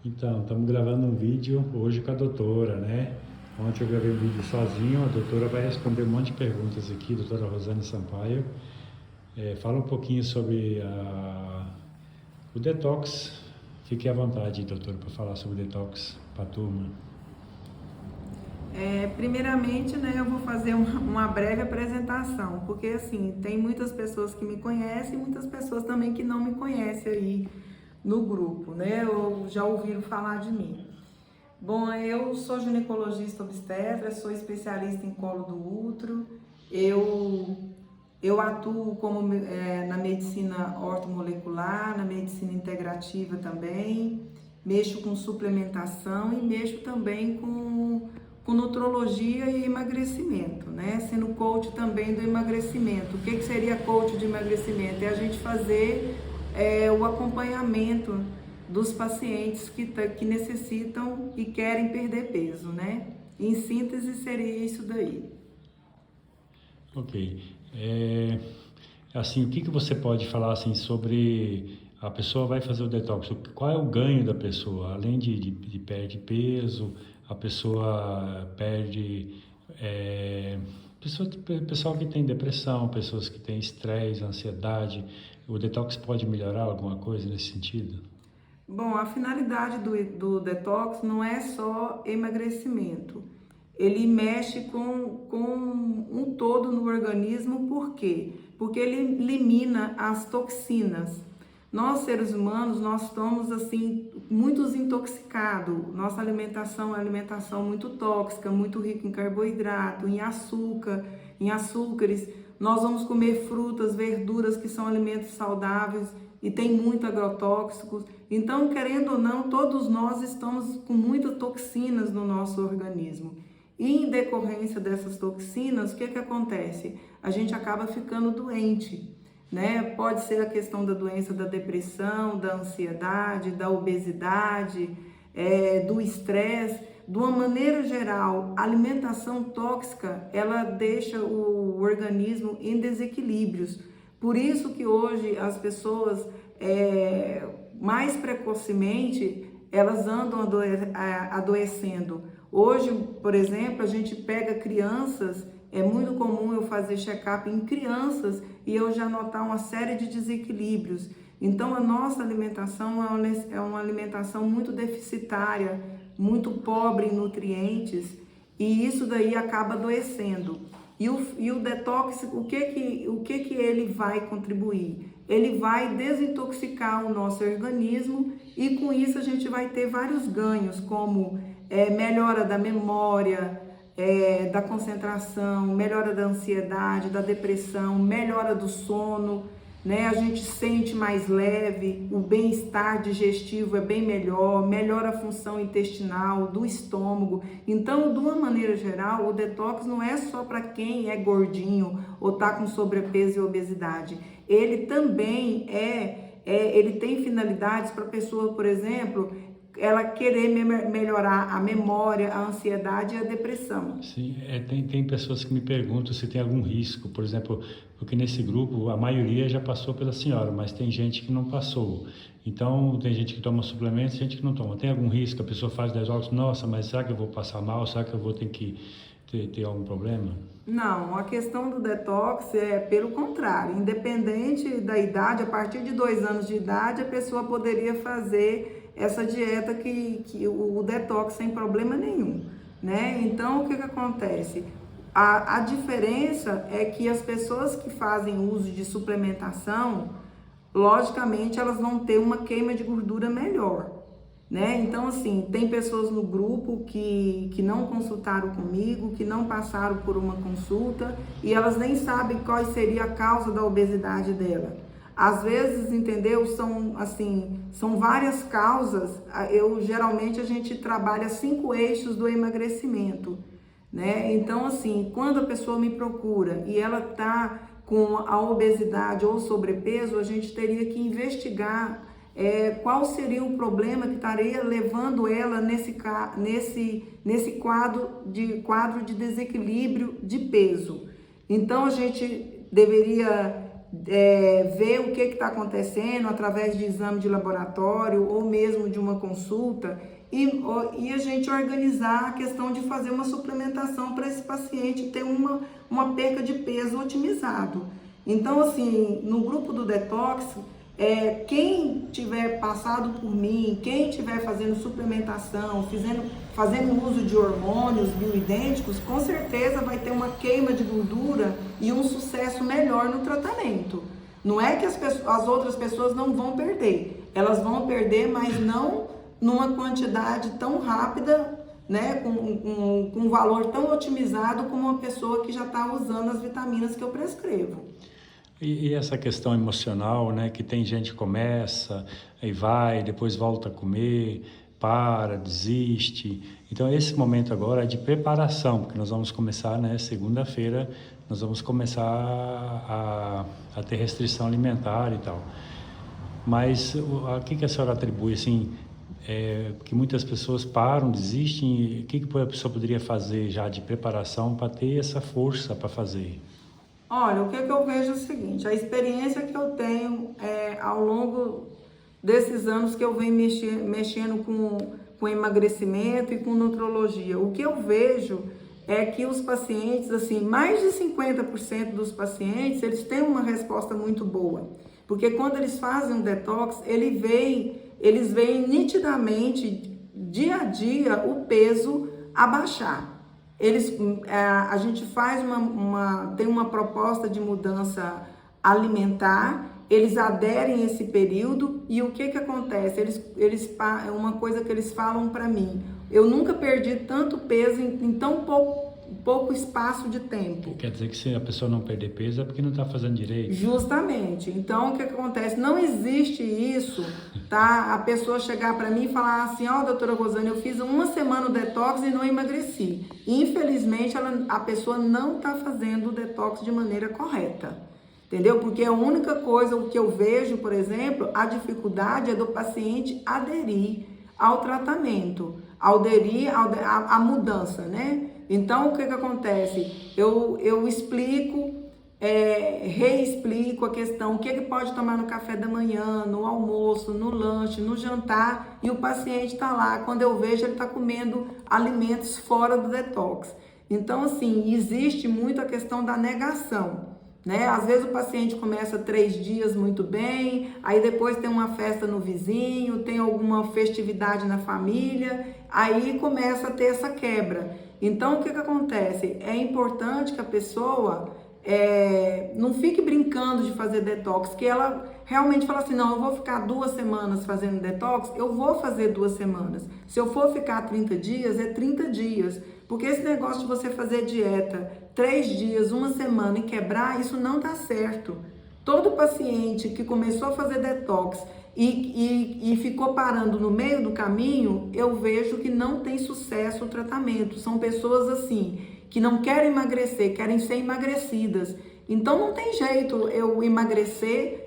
Então, estamos gravando um vídeo hoje com a doutora, né? Ontem eu gravei um vídeo sozinho, a doutora vai responder um monte de perguntas aqui, doutora Rosane Sampaio. Fala um pouquinho sobre o detox. Fique à vontade, doutora, para falar sobre o detox para a turma. Primeiramente, né, eu vou fazer uma breve apresentação, porque assim, tem muitas pessoas que me conhecem e muitas pessoas também que não me conhecem aí no grupo, né, ou já ouviram falar de mim. Bom, eu sou ginecologista obstetra, sou especialista em colo do útero, eu atuo na medicina ortomolecular, na medicina integrativa também, mexo com suplementação e mexo também com nutrologia e emagrecimento, né? Sendo coach também do emagrecimento. O que seria coach de emagrecimento? É a gente fazer o acompanhamento dos pacientes que necessitam e querem perder peso, né? Em síntese, seria isso daí. Ok. Assim, o que você pode falar assim sobre a pessoa vai fazer o detox? Qual é o ganho da pessoa? Além de perder peso, a pessoa perde... pessoal que tem depressão, pessoas que têm estresse, ansiedade, o detox pode melhorar alguma coisa nesse sentido? Bom, a finalidade do detox não é só emagrecimento. Ele mexe com um todo no organismo, por quê? Porque ele elimina as toxinas. Nós, seres humanos, nós estamos assim, muito intoxicados. Nossa alimentação é uma alimentação muito tóxica, muito rica em carboidrato, em açúcar, em açúcares. Nós vamos comer frutas, verduras que são alimentos saudáveis e tem muito agrotóxicos. Então, querendo ou não, todos nós estamos com muitas toxinas no nosso organismo. E em decorrência dessas toxinas, o que acontece? A gente acaba ficando doente, né? Pode ser a questão da doença da depressão, da ansiedade, da obesidade, do estresse. De uma maneira geral, a alimentação tóxica, ela deixa o organismo em desequilíbrios. Por isso que hoje as pessoas, mais precocemente, elas andam adoecendo. Hoje, por exemplo, a gente pega crianças, é muito comum eu fazer check-up em crianças e eu já notar uma série de desequilíbrios. Então, a nossa alimentação é uma alimentação muito deficitária, muito pobre em nutrientes, e isso daí acaba adoecendo. E o detox, o que ele vai contribuir? Ele vai desintoxicar o nosso organismo e com isso a gente vai ter vários ganhos, como melhora da memória, da concentração, melhora da ansiedade, da depressão, melhora do sono, né? A gente sente mais leve, o bem-estar digestivo é bem melhor, melhora a função intestinal, do estômago. Então, de uma maneira geral, o detox não é só para quem é gordinho ou está com sobrepeso e obesidade. Ele também ele tem finalidades para a pessoa, por exemplo, ela querer melhorar a memória, a ansiedade e a depressão. Sim, tem pessoas que me perguntam se tem algum risco, por exemplo, porque nesse grupo a maioria já passou pela senhora, mas tem gente que não passou. Então, tem gente que toma suplementos e gente que não toma. Tem algum risco? A pessoa faz detox, nossa, mas será que eu vou passar mal? Será que eu vou ter que ter algum problema? Não, a questão do detox é pelo contrário, independente da idade, a partir de 2 anos de idade, a pessoa poderia fazer essa dieta o detox sem problema nenhum, né? Então, o que acontece? A diferença é que as pessoas que fazem uso de suplementação, logicamente, elas vão ter uma queima de gordura melhor, né? Então, assim, tem pessoas no grupo que não consultaram comigo, que não passaram por uma consulta e elas nem sabem qual seria a causa da obesidade dela. Às vezes, entendeu? São várias causas. Geralmente a gente trabalha 5 eixos do emagrecimento, né? Então, assim, quando a pessoa me procura e ela tá com a obesidade ou sobrepeso, a gente teria que investigar qual seria o problema que estaria levando ela nesse quadro de desequilíbrio de peso. Então, a gente deveria ver o que está acontecendo através de exame de laboratório ou mesmo de uma consulta e a gente organizar a questão de fazer uma suplementação para esse paciente ter uma perca de peso otimizado. Então, assim, no grupo do Detox, quem tiver passado por mim, quem tiver fazendo suplementação, fazendo uso de hormônios bioidênticos, com certeza vai ter uma queima de gordura e um sucesso melhor no tratamento. Não é que as outras pessoas não vão perder, elas vão perder, mas não numa quantidade tão rápida, né, com um valor tão otimizado como uma pessoa que já está usando as vitaminas que eu prescrevo. E essa questão emocional, né, que tem gente que começa, aí vai, depois volta a comer, para, desiste. Então esse momento agora é de preparação, porque nós vamos começar, né, segunda-feira, nós vamos começar a ter restrição alimentar e tal. Mas o que a senhora atribui, assim, que muitas pessoas param, desistem, o que a pessoa poderia fazer já de preparação para ter essa força para fazer? Olha, o que eu vejo é o seguinte, a experiência que eu tenho ao longo desses anos que eu venho mexendo com emagrecimento e com nutrologia, o que eu vejo é que os pacientes, assim, mais de 50% dos pacientes, eles têm uma resposta muito boa. Porque quando eles fazem um detox, eles veem nitidamente, dia a dia, o peso abaixar. A gente faz tem uma proposta de mudança alimentar, eles aderem a esse período e o que acontece? Uma coisa que eles falam para mim, eu nunca perdi tanto peso em tão pouco espaço de tempo. Quer dizer que se a pessoa não perder peso é porque não está fazendo direito? Justamente. Então, o que acontece? Não existe isso, tá? A pessoa chegar para mim e falar assim, doutora Rosane, eu fiz uma semana o detox e não emagreci. Infelizmente, a pessoa não está fazendo o detox de maneira correta. Entendeu? Porque a única coisa, o que eu vejo, por exemplo, a dificuldade é do paciente aderir ao tratamento, aderir à mudança, né? Então, o que acontece? Eu explico, reexplico a questão, o que ele pode tomar no café da manhã, no almoço, no lanche, no jantar, e o paciente está lá. Quando eu vejo, ele está comendo alimentos fora do detox. Então, assim, existe muito a questão da negação. Né? Às vezes o paciente começa 3 dias muito bem, aí depois tem uma festa no vizinho, tem alguma festividade na família, aí começa a ter essa quebra. Então o que acontece? É importante que a pessoa não fique brincando de fazer detox, que ela realmente fala assim, não, eu vou ficar 2 semanas fazendo detox, eu vou fazer 2 semanas. Se eu for ficar 30 dias, é 30 dias. Porque esse negócio de você fazer dieta 3 dias, 1 semana e quebrar, isso não dá certo. Todo paciente que começou a fazer detox e ficou parando no meio do caminho, eu vejo que não tem sucesso o tratamento. São pessoas assim, que não querem emagrecer, querem ser emagrecidas. Então não tem jeito eu emagrecer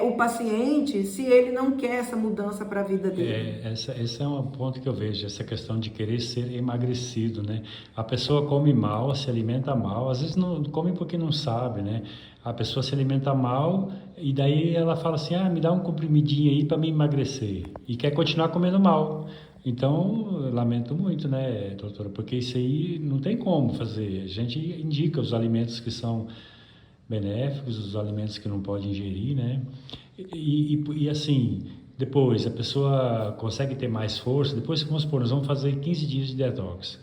o paciente se ele não quer essa mudança para a vida dele. Esse é um ponto que eu vejo, essa questão de querer ser emagrecido, né? A pessoa come mal, se alimenta mal, às vezes não come porque não sabe, né? A pessoa se alimenta mal e daí ela fala assim, me dá um comprimidinho aí para me emagrecer e quer continuar comendo mal. Então, eu lamento muito, né, doutora, porque isso aí não tem como fazer. A gente indica os alimentos que são benéficos, os alimentos que não pode ingerir, né? E assim, depois a pessoa consegue ter mais força, depois, vamos supor, nós vamos fazer 15 dias de detox.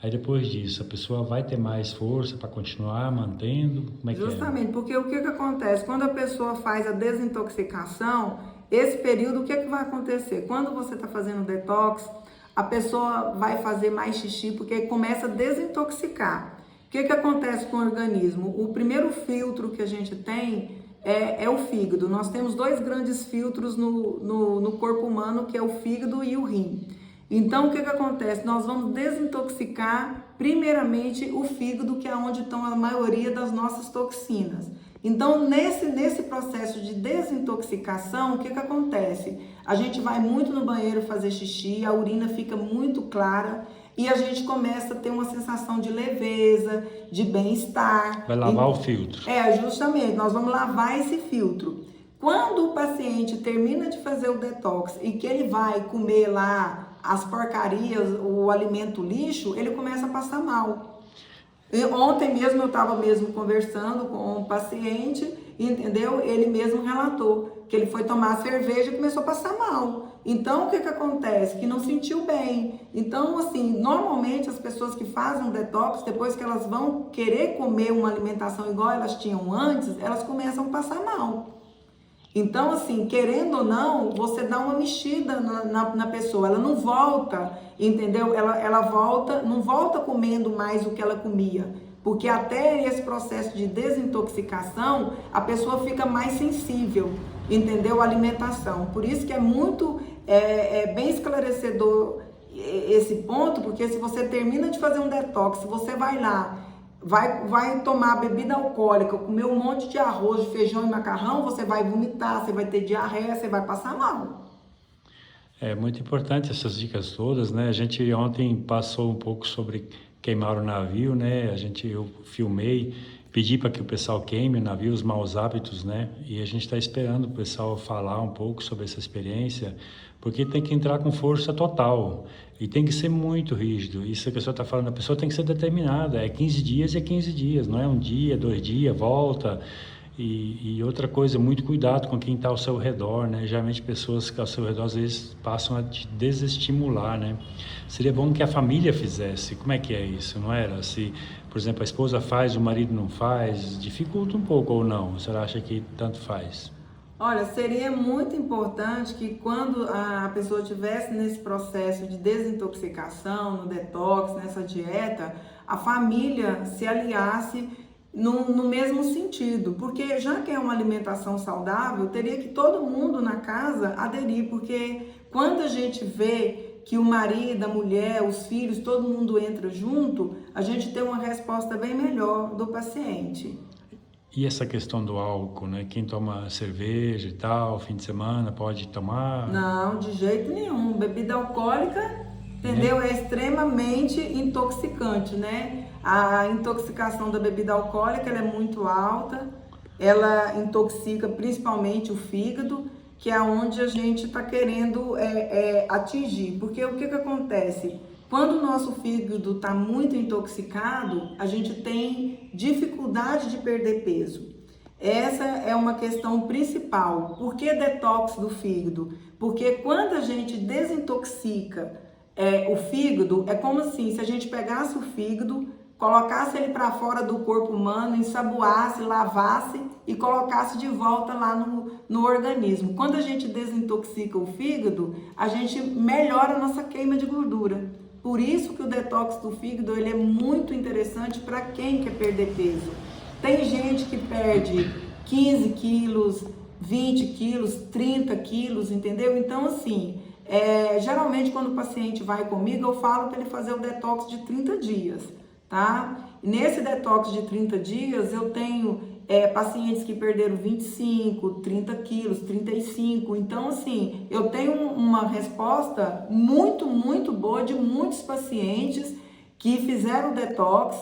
Aí depois disso, a pessoa vai ter mais força para continuar mantendo? Como é que Justamente, porque o que acontece? Quando a pessoa faz a desintoxicação, esse período, o que vai acontecer? Quando você está fazendo detox, a pessoa vai fazer mais xixi, porque começa a desintoxicar. O que acontece com o organismo? O primeiro filtro que a gente tem é o fígado. Nós temos 2 grandes filtros no corpo humano, que é o fígado e o rim. Então, o que acontece? Nós vamos desintoxicar, primeiramente, o fígado, que é onde estão a maioria das nossas toxinas. Então, nesse processo de desintoxicação, o que acontece? A gente vai muito no banheiro fazer xixi, a urina fica muito clara e a gente começa a ter uma sensação de leveza, de bem-estar. Vai lavar o filtro. Justamente, nós vamos lavar esse filtro. Quando o paciente termina de fazer o detox e que ele vai comer lá as porcarias, o alimento lixo, ele começa a passar mal. Ontem mesmo eu estava conversando com um paciente, entendeu? Ele mesmo relatou que ele foi tomar cerveja e começou a passar mal. Então, o que acontece? Que não sentiu bem. Então, assim, normalmente as pessoas que fazem um detox, depois que elas vão querer comer uma alimentação igual elas tinham antes, elas começam a passar mal. Então, assim, querendo ou não, você dá uma mexida na pessoa, ela não volta, entendeu? Ela volta, não volta comendo mais o que ela comia, porque até esse processo de desintoxicação, a pessoa fica mais sensível, entendeu? À alimentação. Por isso que é muito, bem esclarecedor esse ponto, porque se você termina de fazer um detox, se você vai lá, vai tomar bebida alcoólica, comer um monte de arroz, de feijão e macarrão, você vai vomitar, você vai ter diarreia, você vai passar mal. É muito importante essas dicas todas, né? A gente ontem passou um pouco sobre queimar o navio, né? Eu filmei, pedi para que o pessoal queime o navio, os maus hábitos, né? E a gente está esperando o pessoal falar um pouco sobre essa experiência, porque tem que entrar com força total e tem que ser muito rígido. Isso que a pessoa está falando, a pessoa tem que ser determinada, é 15 dias e é 15 dias, não é um dia, 2 dias, volta. E outra coisa, muito cuidado com quem está ao seu redor, né? Geralmente pessoas que ao seu redor às vezes passam a te desestimular, né? Seria bom que a família fizesse. Como é que é isso, não era? Se, por exemplo, a esposa faz, o marido não faz, dificulta um pouco ou não? Você acha que tanto faz? Olha, seria muito importante que quando a pessoa estivesse nesse processo de desintoxicação, no detox, nessa dieta, a família se aliasse no mesmo sentido, porque já que é uma alimentação saudável, teria que todo mundo na casa aderir, porque quando a gente vê que o marido, a mulher, os filhos, todo mundo entra junto, a gente tem uma resposta bem melhor do paciente. E essa questão do álcool, né? Quem toma cerveja e tal, fim de semana, pode tomar? Não, de jeito nenhum. Bebida alcoólica, entendeu? É extremamente intoxicante, né? A intoxicação da bebida alcoólica ela é muito alta, ela intoxica principalmente o fígado, que é onde a gente está querendo atingir. Porque o que acontece? Quando o nosso fígado está muito intoxicado, a gente tem dificuldade de perder peso. Essa é uma questão principal. Por que detox do fígado? Porque quando a gente desintoxica o fígado, é como assim, se a gente pegasse o fígado, colocasse ele para fora do corpo humano, ensaboasse, lavasse e colocasse de volta lá no organismo. Quando a gente desintoxica o fígado, a gente melhora a nossa queima de gordura. Por isso que o detox do fígado ele é muito interessante para quem quer perder peso. Tem gente que perde 15 quilos, 20 quilos, 30 quilos, entendeu? Então, assim, geralmente quando o paciente vai comigo, eu falo para ele fazer o detox de 30 dias, tá? E nesse detox de 30 dias, eu tenho pacientes que perderam 25, 30 quilos, 35. Então, assim, eu tenho uma resposta muito, muito boa de muitos pacientes que fizeram o detox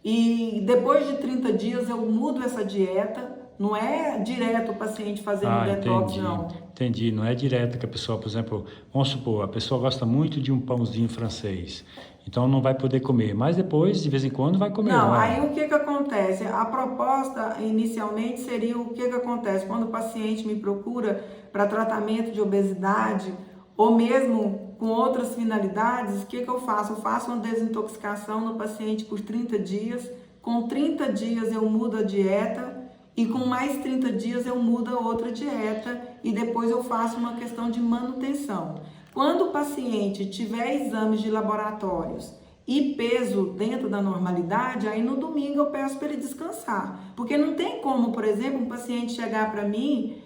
e depois de 30 dias eu mudo essa dieta. Não é direto o paciente fazendo o detox, entendi, não. Entendi, não é direto que a pessoa, por exemplo, vamos supor, a pessoa gosta muito de um pãozinho francês, então não vai poder comer, mas depois, de vez em quando, vai comer. Não, aí o que acontece? A proposta inicialmente seria o que acontece quando o paciente me procura para tratamento de obesidade ou mesmo com outras finalidades, o que eu faço? Eu faço uma desintoxicação no paciente por 30 dias, com 30 dias eu mudo a dieta, e com mais 30 dias eu mudo a outra dieta e depois eu faço uma questão de manutenção. Quando o paciente tiver exames de laboratórios e peso dentro da normalidade, aí no domingo eu peço para ele descansar. Porque não tem como, por exemplo, um paciente chegar para mim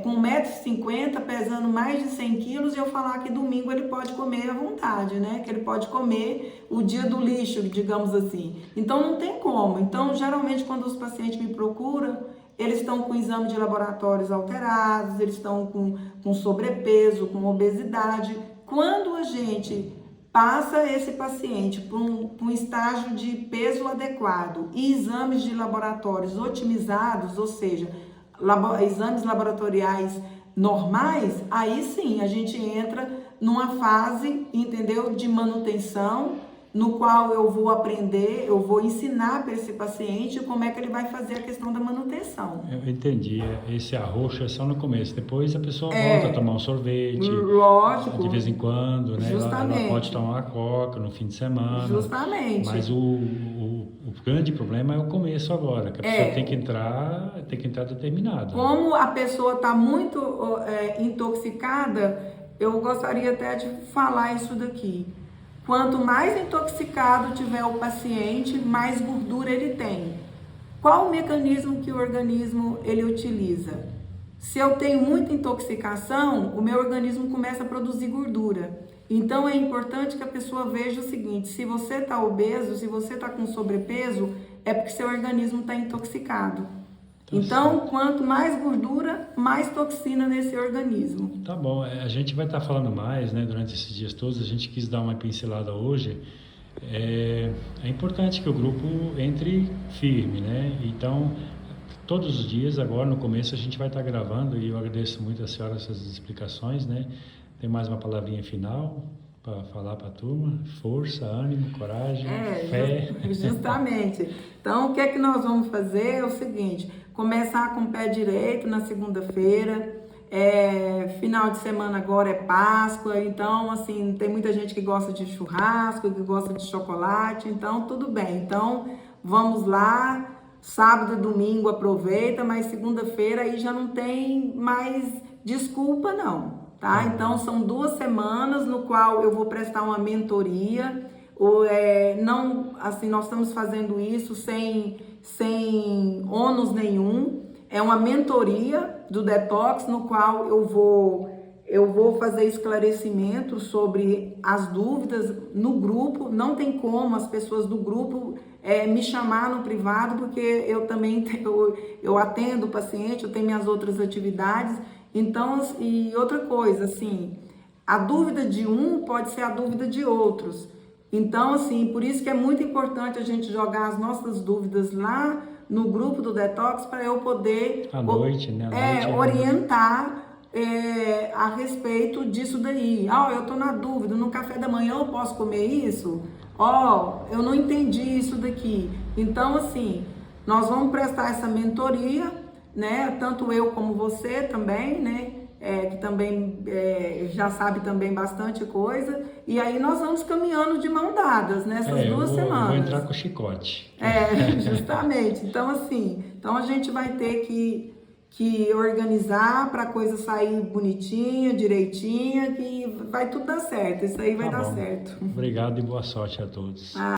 com 1,50 m, pesando mais de 100 quilos, e eu falar que domingo ele pode comer à vontade, né? Que ele pode comer o dia do lixo, digamos assim. Então não tem como. Então, geralmente, quando os pacientes me procuram, eles estão com exame de laboratórios alterados, eles estão com sobrepeso, com obesidade. Quando a gente passa esse paciente para um estágio de peso adequado e exames de laboratórios otimizados, ou seja, exames laboratoriais normais, aí sim a gente entra numa fase, entendeu, de manutenção, no qual eu vou aprender, eu vou ensinar para esse paciente como é que ele vai fazer a questão da manutenção. Eu entendi. Esse arroxo é só no começo. Depois a pessoa volta a tomar um sorvete. Lógico. De vez em quando, né? Justamente. Ela pode tomar uma coca no fim de semana. Justamente. Mas o grande problema é o começo agora, que a pessoa tem que entrar determinada. Como a pessoa está muito intoxicada, eu gostaria até de falar isso daqui. Quanto mais intoxicado tiver o paciente, mais gordura ele tem. Qual o mecanismo que o organismo ele utiliza? Se eu tenho muita intoxicação, o meu organismo começa a produzir gordura. Então é importante que a pessoa veja o seguinte: se você está obeso, se você está com sobrepeso, é porque seu organismo está intoxicado. Então, quanto mais gordura, mais toxina nesse organismo. Tá bom, a gente vai estar falando mais, né, durante esses dias todos. A gente quis dar uma pincelada hoje. É importante que o grupo entre firme, né? Então, todos os dias, agora no começo, a gente vai estar gravando, e eu agradeço muito a senhora essas explicações, né? Tem mais uma palavrinha final para falar para a turma? Força, ânimo, coragem, fé. Justamente. Então, o que é que nós vamos fazer? É o seguinte: começar com o pé direito na segunda-feira. Final de semana agora é Páscoa, então assim, tem muita gente que gosta de churrasco, que gosta de chocolate, então tudo bem. Então, vamos lá, sábado e domingo aproveita, mas segunda-feira aí já não tem mais desculpa não, tá? Então, são 2 semanas no qual eu vou prestar uma mentoria. Não, assim, nós estamos fazendo isso sem ônus nenhum. É uma mentoria do detox, no qual eu vou fazer esclarecimento sobre as dúvidas no grupo. Não tem como as pessoas do grupo me chamar no privado, porque eu também eu atendo o paciente, eu tenho minhas outras atividades. Então, e outra coisa, assim, a dúvida de um pode ser a dúvida de outros. Então, assim, por isso que é muito importante a gente jogar as nossas dúvidas lá no grupo do Detox, para eu poder à noite, né? Orientar a respeito disso daí. Eu tô na dúvida, no café da manhã eu posso comer isso? Eu não entendi isso daqui. Então, assim, nós vamos prestar essa mentoria, né? Tanto eu como você também, né? Que também já sabe também bastante coisa, e aí nós vamos caminhando de mão dadas nessas 2 semanas. Vou entrar com o chicote. Justamente. Então, assim, a gente vai ter que organizar para a coisa sair bonitinha, direitinha, que vai tudo dar certo. Isso aí vai dar certo. Obrigado e boa sorte a todos.